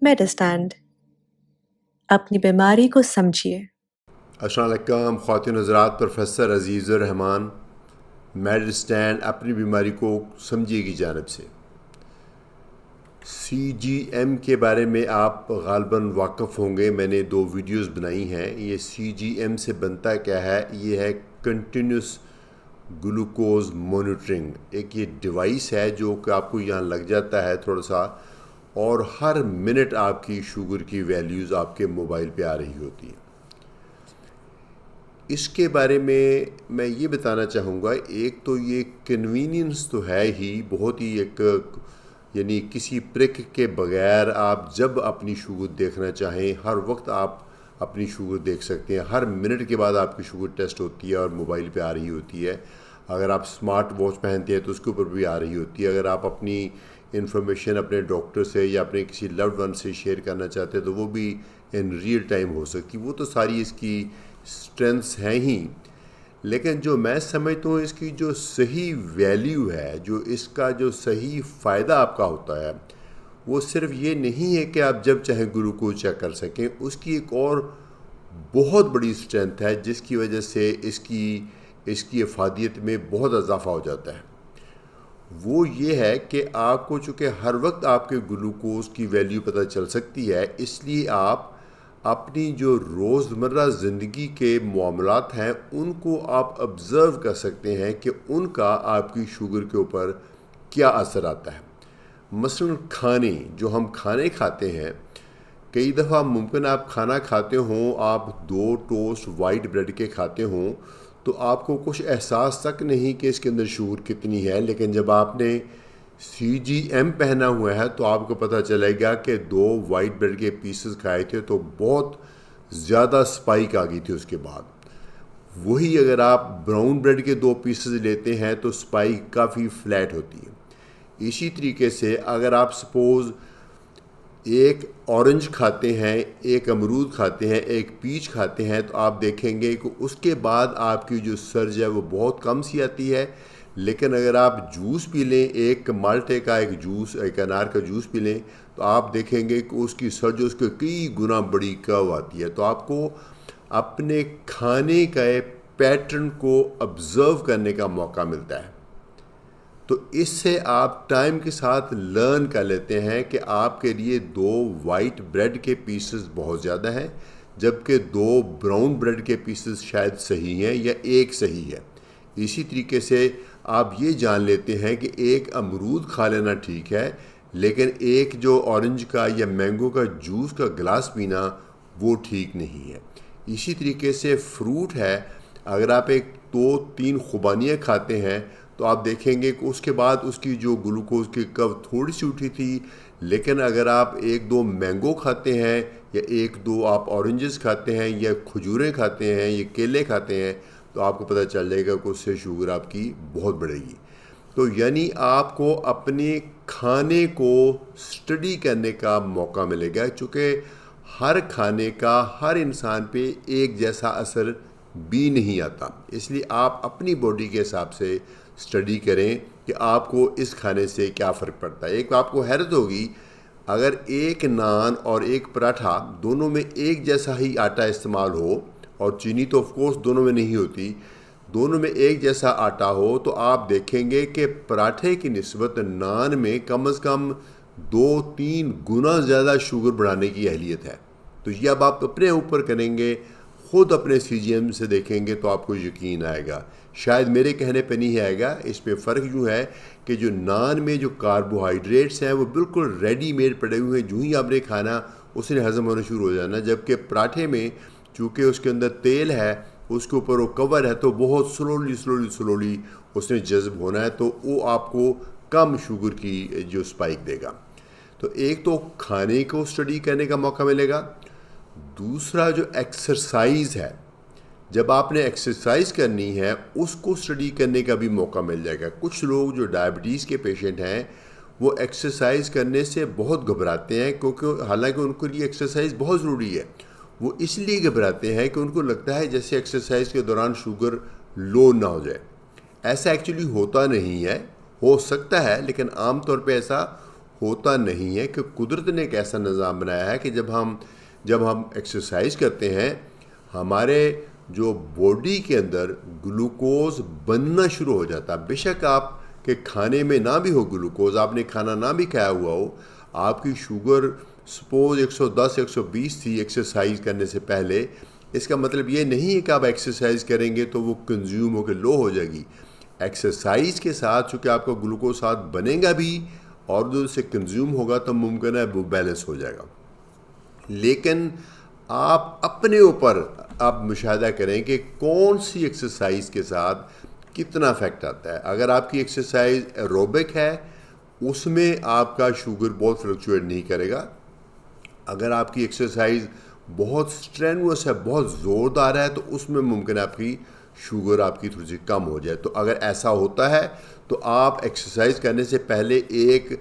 मेडिस्टैंड अपनी बीमारी को समझिए। अस्सलाम वालेकुम ख़वातीन हज़रात, प्रोफेसर अज़ीज़ुर रहमान मेडिस्टैंड अपनी बीमारी को समझिए की जानब से। CGM के बारे में आप ग़ालिबन वाक़फ़ होंगे, मैंने 2 वीडियोस बनाई हैं। ये CGM से बनता क्या है? ये है कंटिन्यूस ग्लूकोज मॉनिटरिंग। एक ये डिवाइस है जो कि आपको यहाँ लग जाता है थोड़ा सा, और हर मिनट आपकी शुगर की वैल्यूज़ आपके मोबाइल पे आ रही होती है। इसके बारे में मैं ये बताना चाहूँगा, एक तो ये कन्वीनियंस तो है ही, बहुत ही एक यानी किसी प्रिक के बगैर आप जब अपनी शुगर देखना चाहें हर वक्त आप अपनी शुगर देख सकते हैं। हर मिनट के बाद आपकी शुगर टेस्ट होती है और मोबाइल पे आ रही होती है। अगर आप स्मार्ट वॉच पहनते हैं तो उसके ऊपर भी आ रही होती है। अगर आप अपनी इन्फॉर्मेशन अपने डॉक्टर से या अपने किसी लव्ड वन से शेयर करना चाहते हैं तो वो भी इन रियल टाइम हो सकती। वो तो सारी इसकी स्ट्रेंथ्स हैं ही, लेकिन जो मैं समझता हूँ इसकी जो सही वैल्यू है, जो इसका जो सही फ़ायदा आपका होता है, वो सिर्फ ये नहीं है कि आप जब चाहें ग्लूकोज चेक कर सकें। उसकी एक और बहुत बड़ी स्ट्रेंथ है जिसकी वजह से इसकी अफादियत में बहुत इजाफा हो जाता है। वो ये है कि आपको चूँकि हर वक्त आपके ग्लूकोज की वैल्यू पता चल सकती है, इसलिए आप अपनी जो रोज़मर्रा ज़िंदगी के मामलात हैं उनको आप ऑब्ज़र्व कर सकते हैं कि उनका आपकी शुगर के ऊपर क्या असर आता है। मसलन खाने, जो हम खाने खाते हैं, कई दफ़ा मुमकिन आप खाना खाते हों, आप 2 टोस्ट वाइट ब्रेड के खाते हों तो आपको कुछ एहसास तक नहीं कि इसके अंदर शुगर कितनी है, लेकिन जब आपने CGM पहना हुआ है तो आपको पता चलेगा कि 2 वाइट ब्रेड के पीसेस खाए थे तो बहुत ज़्यादा स्पाइक आ गई थी उसके बाद। वही अगर आप ब्राउन ब्रेड के 2 पीसेस लेते हैं तो स्पाइक काफ़ी फ्लैट होती है। इसी तरीके से अगर आप सपोज़ एक ऑरेंज खाते हैं, एक अमरूद खाते हैं, एक पीच खाते हैं, तो आप देखेंगे कि उसके बाद आपकी जो सर्ज है वो बहुत कम सी आती है। लेकिन अगर आप जूस पी लें, एक माल्टे का एक जूस, एक अनार का जूस पी लें, तो आप देखेंगे कि उसकी सर्ज उसके कई गुना बड़ी कर्व आती है। तो आपको अपने खाने का पैटर्न को ऑब्ज़र्व करने का मौका मिलता है। तो इससे आप टाइम के साथ लर्न कर लेते हैं कि आपके लिए 2 वाइट ब्रेड के पीसेस बहुत ज़्यादा हैं, जबकि 2 ब्राउन ब्रेड के पीसेस शायद सही हैं या एक सही है। इसी तरीके से आप ये जान लेते हैं कि एक अमरूद खा लेना ठीक है, लेकिन एक जो ऑरेंज का या मैंगो का जूस का गिलास पीना वो ठीक नहीं है। इसी तरीके से फ्रूट है, अगर आप एक 2-3 खुबानियाँ खाते हैं तो आप देखेंगे कि उसके बाद उसकी जो ग्लूकोज की कर्व थोड़ी सी उठी थी, लेकिन अगर आप 1-2 मैंगो खाते हैं या 1-2 आप ऑरेंजेस खाते हैं या खजूरें खाते हैं या केले खाते हैं तो आपको पता चल जाएगा कि उससे शुगर आपकी बहुत बढ़ेगी। तो यानी आपको अपने खाने को स्टडी करने का मौका मिलेगा, चूँकि हर खाने का हर इंसान पे एक जैसा असर भी नहीं आता। इसलिए आप अपनी बॉडी के हिसाब से स्टडी करें कि आपको इस खाने से क्या फ़र्क पड़ता है। एक आपको हैरत होगी, अगर एक नान और एक पराठा दोनों में एक जैसा ही आटा इस्तेमाल हो, और चीनी तो ऑफ कोर्स दोनों में नहीं होती, दोनों में एक जैसा आटा हो, तो आप देखेंगे कि पराठे की निस्बत नान में कम से कम 2-3 गुना ज़्यादा शुगर बढ़ाने की अहलियत है। तो ये अब आप अपने ऊपर करेंगे, ख़ुद अपने CGM से देखेंगे तो आपको यकीन आएगा। शायद मेरे कहने पे नहीं आएगा। इसमें फ़र्क यूँ है कि जो नान में जो कार्बोहाइड्रेट्स हैं वो बिल्कुल रेडीमेड पड़े हुए हैं, जो ही आपने खाना उसने हज़म होना शुरू हो जाना। जबकि पराठे में चूँकि उसके अंदर तेल है, उसके ऊपर वो कवर है, तो बहुत स्लोली उसने जज़्ब होना है, तो वो आपको कम शुगर की जो स्पाइक देगा। तो एक तो खाने को स्टडी करने का मौका मिलेगा। दूसरा जो एक्सरसाइज है, जब आपने एक्सरसाइज करनी है उसको स्टडी करने का भी मौका मिल जाएगा। कुछ लोग जो डायबिटीज़ के पेशेंट हैं वो एक्सरसाइज करने से बहुत घबराते हैं, क्योंकि हालांकि उनके लिए एक्सरसाइज बहुत ज़रूरी है। वो इसलिए घबराते हैं कि उनको लगता है जैसे एक्सरसाइज के दौरान शुगर लो ना हो जाए। ऐसा एक्चुअली होता नहीं है, हो सकता है लेकिन आम तौर पे ऐसा होता नहीं है कि कुदरत ने एक ऐसा निज़ाम बनाया है कि जब हम एक्सरसाइज करते हैं हमारे जो बॉडी के अंदर ग्लूकोज बनना शुरू हो जाता है। बेशक आप के खाने में ना भी हो ग्लूकोज, आपने खाना ना भी खाया हुआ हो, आपकी शुगर सपोज 110 120 थी एक्सरसाइज करने से पहले, इसका मतलब ये नहीं है कि आप एक्सरसाइज करेंगे तो वो कंज्यूम होकर लो हो जाएगी। एक्सरसाइज के साथ चूँकि आपका ग्लूकोज साथ बनेगा भी और जो उससे कंज्यूम होगा तो मुमकिन है वो बैलेंस हो जाएगा। लेकिन आप अपने ऊपर आप मुशाहिदा करें कि कौन सी एक्सरसाइज के साथ कितना इफेक्ट आता है। अगर आपकी एक्सरसाइज एरोबिक है उसमें आपका शुगर बहुत फ्लक्चुएट नहीं करेगा। अगर आपकी एक्सरसाइज बहुत स्ट्रेनुअस है, बहुत ज़ोरदार है, तो उसमें मुमकिन है आपकी शुगर आपकी थोड़ी सी कम हो जाए। तो अगर ऐसा होता है तो आप एक्सरसाइज करने से पहले एक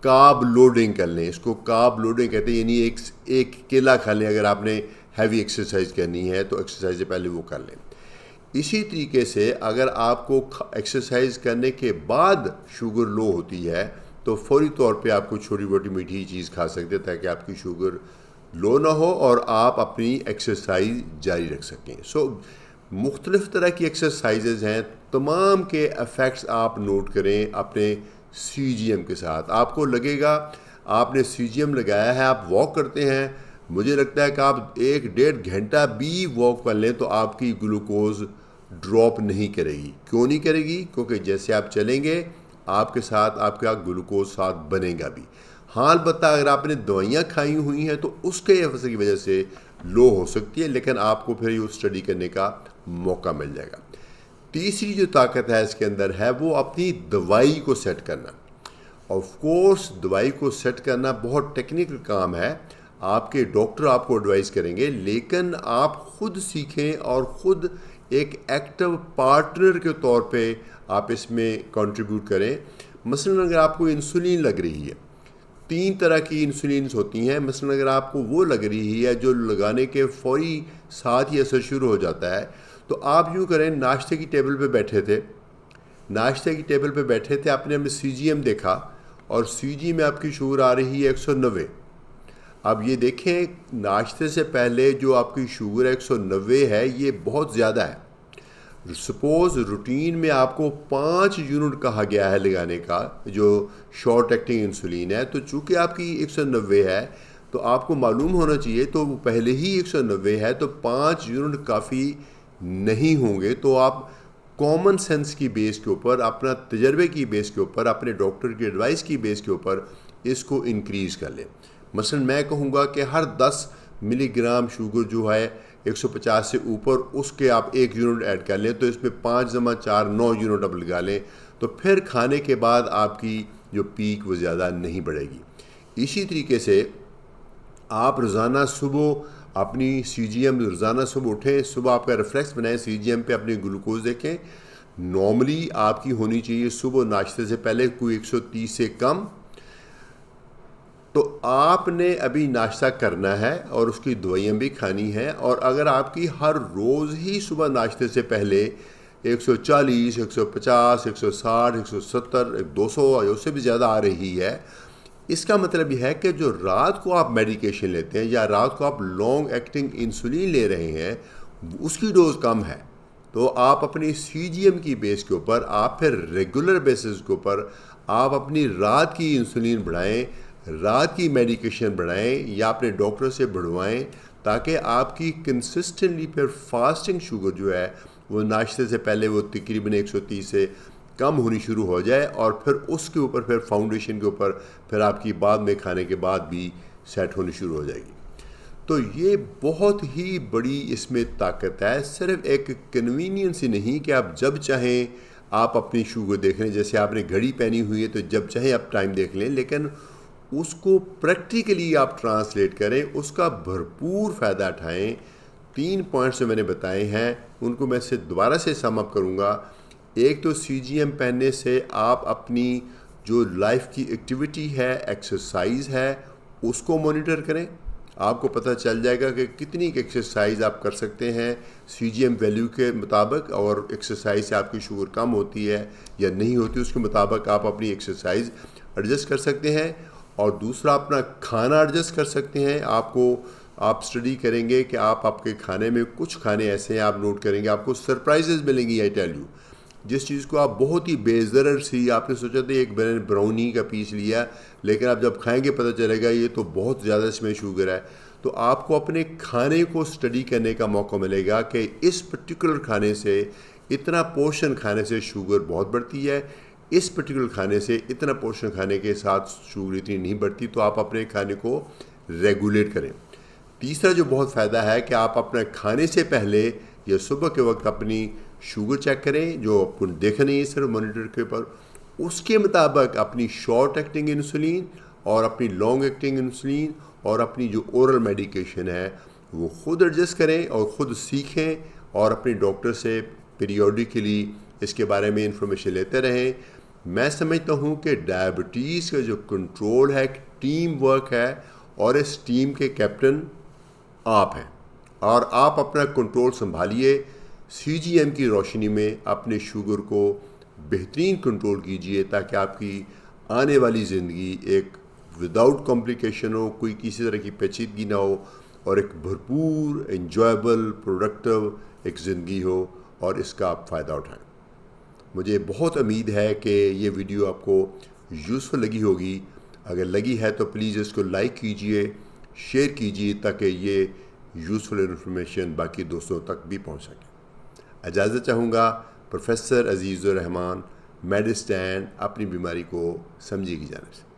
कार्ब लोडिंग कर लें। इसको कार्ब लोडिंग कहते हैं, यानी एक केला खा लें। अगर आपने हैवी एक्सरसाइज करनी है तो एक्सरसाइज से पहले वो कर लें। इसी तरीके से अगर आपको एक्सरसाइज करने के बाद शुगर लो होती है तो फौरी तौर पे आपको छोटी मोटी मीठी चीज़ खा सकते हैं ताकि आपकी शुगर लो ना हो और आप अपनी एक्सरसाइज जारी रख सकें। मुख्तलिफ़ तरह की एक्सरसाइजेज़ हैं, तमाम के इफ़ेक्ट्स आप नोट करें अपने CGM के साथ। आपको लगेगा आपने CGM लगाया है, आप वॉक करते हैं, मुझे लगता है कि आप 1-1.5 घंटा भी वॉक कर लें तो आपकी ग्लूकोज ड्रॉप नहीं करेगी। क्यों नहीं करेगी? क्योंकि जैसे आप चलेंगे आपके साथ आपका ग्लूकोज साथ बनेगा भी। हाँ, अलबत्ता अगर आपने दवाइयाँ खाई हुई हैं तो उसके वजह से लो हो सकती है, लेकिन आपको फिर ये स्टडी करने का मौका मिल जाएगा। तीसरी जो ताकत है इसके अंदर है वो अपनी दवाई को सेट करना। ऑफ कोर्स दवाई को सेट करना बहुत टेक्निकल काम है, आपके डॉक्टर आपको एडवाइस करेंगे, लेकिन आप खुद सीखें और ख़ुद एक एक्टिव पार्टनर के तौर पे आप इसमें कंट्रीब्यूट करें। मसलन अगर आपको इंसुलिन लग रही है, 3 तरह की इंसुलिन होती हैं। मसलन अगर आपको वो लग रही है जो लगाने के फौरी साथ ही असर शुरू हो जाता है, तो आप यूँ करें, नाश्ते की टेबल पे बैठे थे, आपने अपने CGM देखा और CG में आपकी शुगर आ रही है 190। अब ये देखें, नाश्ते से पहले जो आपकी शुगर 190 है ये बहुत ज़्यादा है। सपोज़ रूटीन में आपको 5 यूनिट कहा गया है लगाने का जो शॉर्ट एक्टिंग इंसुलिन है, तो चूँकि आपकी 190 है तो आपको मालूम होना चाहिए, तो वो पहले ही 190 है तो 5 यूनिट काफ़ी नहीं होंगे। तो आप कॉमन सेंस की बेस के ऊपर, अपना तजर्बे की बेस के ऊपर, अपने डॉक्टर की एडवाइस की बेस के ऊपर इसको इंक्रीज़ कर लें। मसलन मैं कहूँगा कि हर 10 मिलीग्राम शुगर जो है 150 से ऊपर, उसके आप 1 यूनिट ऐड कर लें, तो इसमें 5 जमा 4 9 यूनिट आप लगा लें, तो फिर खाने के बाद आपकी जो पीक वो ज़्यादा नहीं बढ़ेगी। इसी तरीके से आप रोज़ाना सुबह अपनी CGM, रोज़ाना सुबह उठें, सुबह आपका रिफ्लेक्स बनाएं, CGM पे अपनी ग्लूकोज देखें। नॉर्मली आपकी होनी चाहिए सुबह नाश्ते से पहले कोई 130 से कम। तो आपने अभी नाश्ता करना है और उसकी दवाइयाँ भी खानी हैं, और अगर आपकी हर रोज़ ही सुबह नाश्ते से पहले 140, 150, 160, 170, 200 या उससे भी ज़्यादा आ रही है, इसका मतलब यह है कि जो रात को आप मेडिकेशन लेते हैं या रात को आप लॉन्ग एक्टिंग इंसुलिन ले रहे हैं उसकी डोज कम है। तो आप अपनी CGM की बेस के ऊपर, आप फिर रेगुलर बेसिस के ऊपर आप अपनी रात की इंसुलिन बढ़ाएं, रात की मेडिकेशन बढ़ाएं या अपने डॉक्टर से बढ़वाएं, ताकि आपकी कंसिस्टेंटली फिर फास्टिंग शुगर जो है वो नाश्ते से पहले वो तकरीबन 130 से कम होनी शुरू हो जाए, और फिर उसके ऊपर फिर फाउंडेशन के ऊपर फिर आपकी बाद में खाने के बाद भी सेट होनी शुरू हो जाएगी। तो ये बहुत ही बड़ी इसमें ताकत है, सिर्फ एक कन्वीनियंस ही नहीं कि आप जब चाहें आप अपनी शुगर देख लें, जैसे आपने घड़ी पहनी हुई है तो जब चाहें आप टाइम देख लें, लेकिन उसको प्रैक्टिकली आप ट्रांसलेट करें, उसका भरपूर फ़ायदा उठाएँ। 3 पॉइंट्स जो मैंने बताए हैं उनको मैं से दोबारा से सम अप करूँगा। एक तो CGM पहनने से आप अपनी जो लाइफ की एक्टिविटी है, एक्सरसाइज है, उसको मॉनिटर करें। आपको पता चल जाएगा कि कितनी एक्सरसाइज आप कर सकते हैं CGM वैल्यू के मुताबिक, और एक्सरसाइज से आपकी शुगर कम होती है या नहीं होती, उसके मुताबिक आप अपनी एक्सरसाइज एडजस्ट कर सकते हैं। और दूसरा अपना खाना एडजस्ट कर सकते हैं। आप स्टडी करेंगे कि आप आपके खाने में कुछ खाने ऐसे हैं, आप नोट करेंगे आपको सरप्राइजेज मिलेंगी। आई टेल यू, जिस चीज़ को आप बहुत ही बेज़रर सी आपने सोचा था एक ब्राउनी का पीस लिया, लेकिन आप जब खाएंगे पता चलेगा ये तो बहुत ज़्यादा इसमें शुगर है। तो आपको अपने खाने को स्टडी करने का मौका मिलेगा कि इस पर्टिकुलर खाने से, इतना पोर्शन खाने से शुगर बहुत बढ़ती है, इस पर्टिकुलर खाने से इतना पोर्शन खाने के साथ शुगर इतनी नहीं बढ़ती। तो आप अपने खाने को रेगुलेट करें। तीसरा जो बहुत फ़ायदा है कि आप अपने खाने से पहले या सुबह के वक्त अपनी शुगर चेक करें, जो आपको देखा नहीं है सिर्फ मॉनिटर के ऊपर, उसके मुताबिक अपनी शॉर्ट एक्टिंग इंसुलिन और अपनी लॉन्ग एक्टिंग इंसुलिन और अपनी जो ओरल मेडिकेशन है वो ख़ुद एडजस्ट करें और ख़ुद सीखें और अपने डॉक्टर से पीरियोडिकली इसके बारे में इंफॉर्मेशन लेते रहें। मैं समझता हूँ कि डायबिटीज़ का जो कंट्रोल है टीम वर्क है, और इस टीम के कैप्टन आप हैं, और आप अपना कंट्रोल संभालिए। CGM की रोशनी में अपने शुगर को बेहतरीन कंट्रोल कीजिए ताकि आपकी आने वाली ज़िंदगी एक विदाउट कॉम्प्लिकेशन हो, कोई किसी तरह की पेचीदगी ना हो, और एक भरपूर एंजॉयबल प्रोडक्टिव एक ज़िंदगी हो, और इसका आप फ़ायदा उठाएं। मुझे बहुत उम्मीद है कि ये वीडियो आपको यूज़फुल लगी होगी। अगर लगी है तो प्लीज़ इसको लाइक कीजिए, शेयर कीजिए, ताकि ये यूज़फुल इन्फॉर्मेशन बाकी दोस्तों तक भी पहुंच सके। इजाज़त चाहूँगा। प्रोफेसर अजीज़ुर रहमान, मेडिस्टैंड, अपनी बीमारी को समझिए की जानिब से।